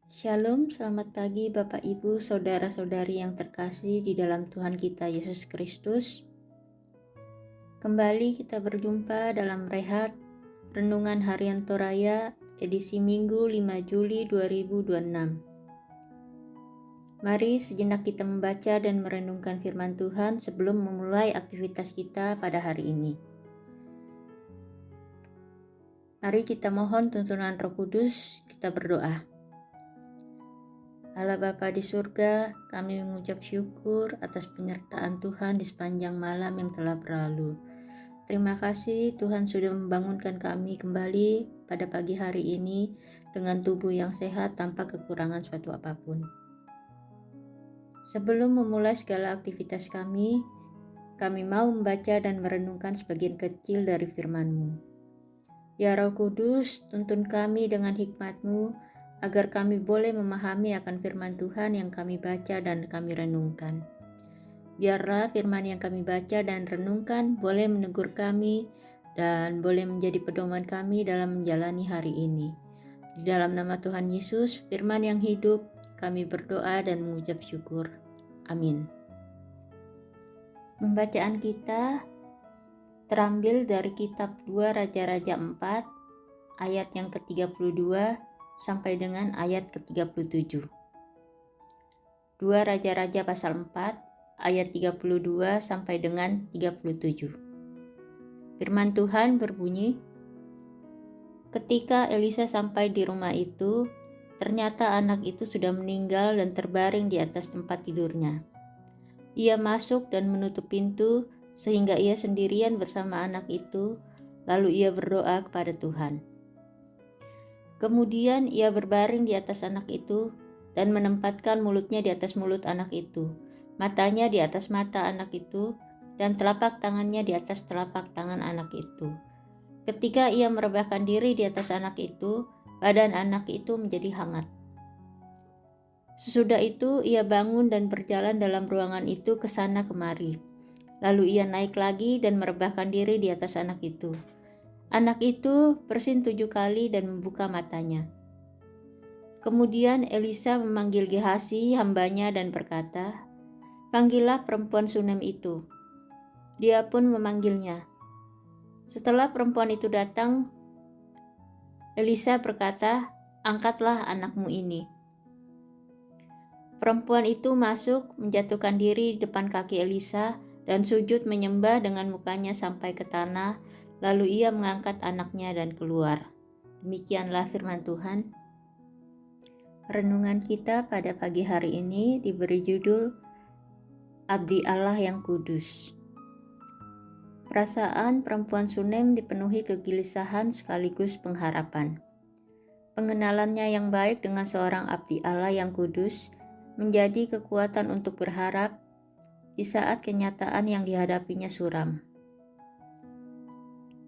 Shalom, selamat pagi Bapak Ibu, Saudara-saudari yang terkasih di dalam Tuhan kita Yesus Kristus. Kembali kita berjumpa dalam Rehat Renungan Harian Toraya edisi Minggu 5 Juli 2026. Mari sejenak kita membaca dan merenungkan firman Tuhan sebelum memulai aktivitas kita pada hari ini. Mari kita mohon tuntunan Roh Kudus, kita berdoa. Allah Bapa di surga, kami mengucap syukur atas penyertaan Tuhan di sepanjang malam yang telah berlalu. Terima kasih Tuhan sudah membangunkan kami kembali pada pagi hari ini dengan tubuh yang sehat tanpa kekurangan suatu apapun. Sebelum memulai segala aktivitas kami mau membaca dan merenungkan sebagian kecil dari firman-Mu. Ya Roh Kudus, tuntun kami dengan hikmat-Mu, agar kami boleh memahami akan firman Tuhan yang kami baca dan kami renungkan. Biarlah firman yang kami baca dan renungkan boleh menegur kami dan boleh menjadi pedoman kami dalam menjalani hari ini. Di dalam nama Tuhan Yesus, firman yang hidup, kami berdoa dan mengucap syukur. Amin. Pembacaan kita terambil dari kitab 2 Raja-Raja 4 ayat yang ke-32 sampai dengan ayat ke-37. 2 Raja-Raja pasal 4 ayat 32 sampai dengan 37. Firman Tuhan berbunyi, ketika Elisa sampai di rumah itu, ternyata anak itu sudah meninggal dan terbaring di atas tempat tidurnya. Ia masuk dan menutup pintu sehingga ia sendirian bersama anak itu, lalu ia berdoa kepada Tuhan. Kemudian ia berbaring di atas anak itu dan menempatkan mulutnya di atas mulut anak itu, matanya di atas mata anak itu, dan telapak tangannya di atas telapak tangan anak itu. Ketika ia merebahkan diri di atas anak itu, badan anak itu menjadi hangat. Sesudah itu ia bangun dan berjalan dalam ruangan itu ke sana kemari. Lalu ia naik lagi dan merebahkan diri di atas anak itu. Anak itu bersin 7 kali dan membuka matanya. Kemudian Elisa memanggil Gehasi hambanya dan berkata, "Panggillah perempuan Sunem itu." Dia pun memanggilnya. Setelah perempuan itu datang, Elisa berkata, "Angkatlah anakmu ini." Perempuan itu masuk, menjatuhkan diri di depan kaki Elisa dan sujud menyembah dengan mukanya sampai ke tanah. Lalu ia mengangkat anaknya dan keluar. Demikianlah firman Tuhan. Renungan kita pada pagi hari ini diberi judul Abdi Allah yang Kudus. Perasaan perempuan Sunem dipenuhi kegelisahan sekaligus pengharapan. Pengenalannya yang baik dengan seorang abdi Allah yang kudus menjadi kekuatan untuk berharap di saat kenyataan yang dihadapinya suram.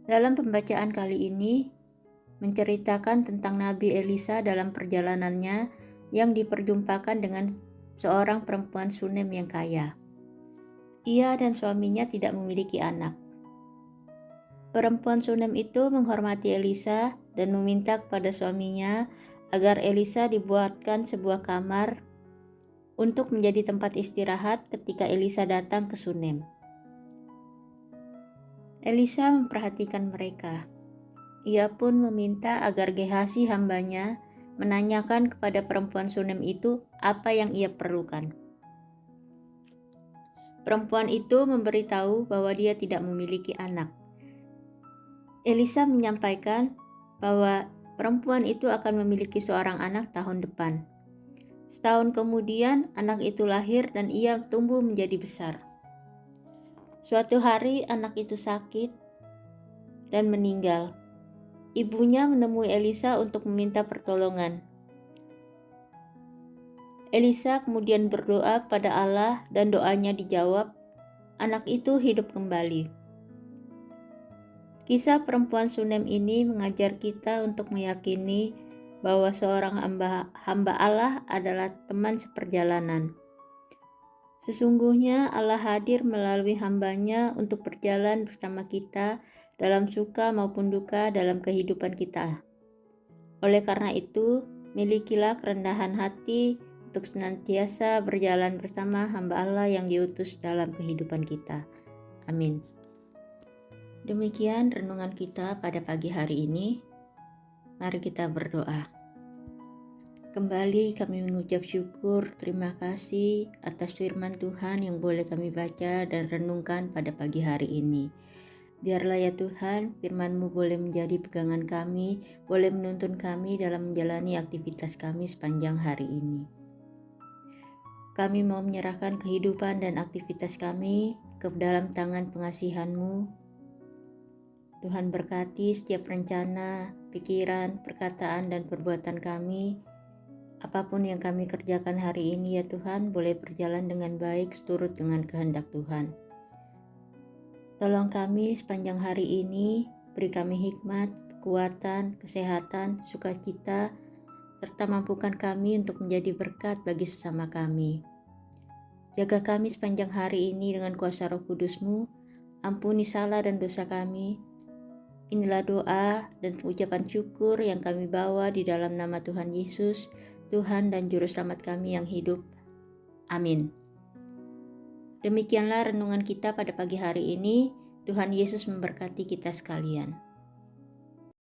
Dalam pembacaan kali ini, menceritakan tentang Nabi Elisa dalam perjalanannya yang diperjumpakan dengan seorang perempuan Sunem yang kaya. Ia dan suaminya tidak memiliki anak. Perempuan Sunem itu menghormati Elisa dan meminta kepada suaminya agar Elisa dibuatkan sebuah kamar untuk menjadi tempat istirahat ketika Elisa datang ke Sunem. Elisa memperhatikan mereka. Ia pun meminta agar Gehasi hambanya menanyakan kepada perempuan Sunem itu apa yang ia perlukan. Perempuan itu memberitahu bahwa dia tidak memiliki anak. Elisa menyampaikan bahwa perempuan itu akan memiliki seorang anak tahun depan. Setahun kemudian anak itu lahir dan ia tumbuh menjadi besar. Suatu hari anak itu sakit dan meninggal. Ibunya menemui Elisa untuk meminta pertolongan. Elisa kemudian berdoa kepada Allah dan doanya dijawab. Anak itu hidup kembali. Kisah perempuan Sunem ini mengajar kita untuk meyakini bahwa seorang hamba Allah adalah teman seperjalanan. Sesungguhnya Allah hadir melalui hambanya untuk berjalan bersama kita dalam suka maupun duka dalam kehidupan kita. Oleh karena itu, Milikilah kerendahan hati untuk senantiasa berjalan bersama hamba Allah yang diutus dalam kehidupan kita. Amin. Demikian renungan kita pada pagi hari ini. Mari kita berdoa. Kembali kami mengucap syukur, terima kasih atas firman Tuhan yang boleh kami baca dan renungkan pada pagi hari ini. Biarlah ya Tuhan, firman-Mu boleh menjadi pegangan kami, boleh menuntun kami dalam menjalani aktivitas kami sepanjang hari ini. Kami mau menyerahkan kehidupan dan aktivitas kami ke dalam tangan pengasihan-Mu. Tuhan berkati setiap rencana, pikiran, perkataan, dan perbuatan kami. Apapun yang kami kerjakan hari ini ya Tuhan, boleh berjalan dengan baik seturut dengan kehendak Tuhan. Tolong kami sepanjang hari ini, beri kami hikmat, kekuatan, kesehatan, sukacita, serta mampukan kami untuk menjadi berkat bagi sesama kami. Jaga kami sepanjang hari ini dengan kuasa Roh Kudus-Mu, ampuni salah dan dosa kami. Inilah doa dan ucapan syukur yang kami bawa di dalam nama Tuhan Yesus, Tuhan dan Juru Selamat kami yang hidup. Amin. Demikianlah renungan kita pada pagi hari ini. Tuhan Yesus memberkati kita sekalian.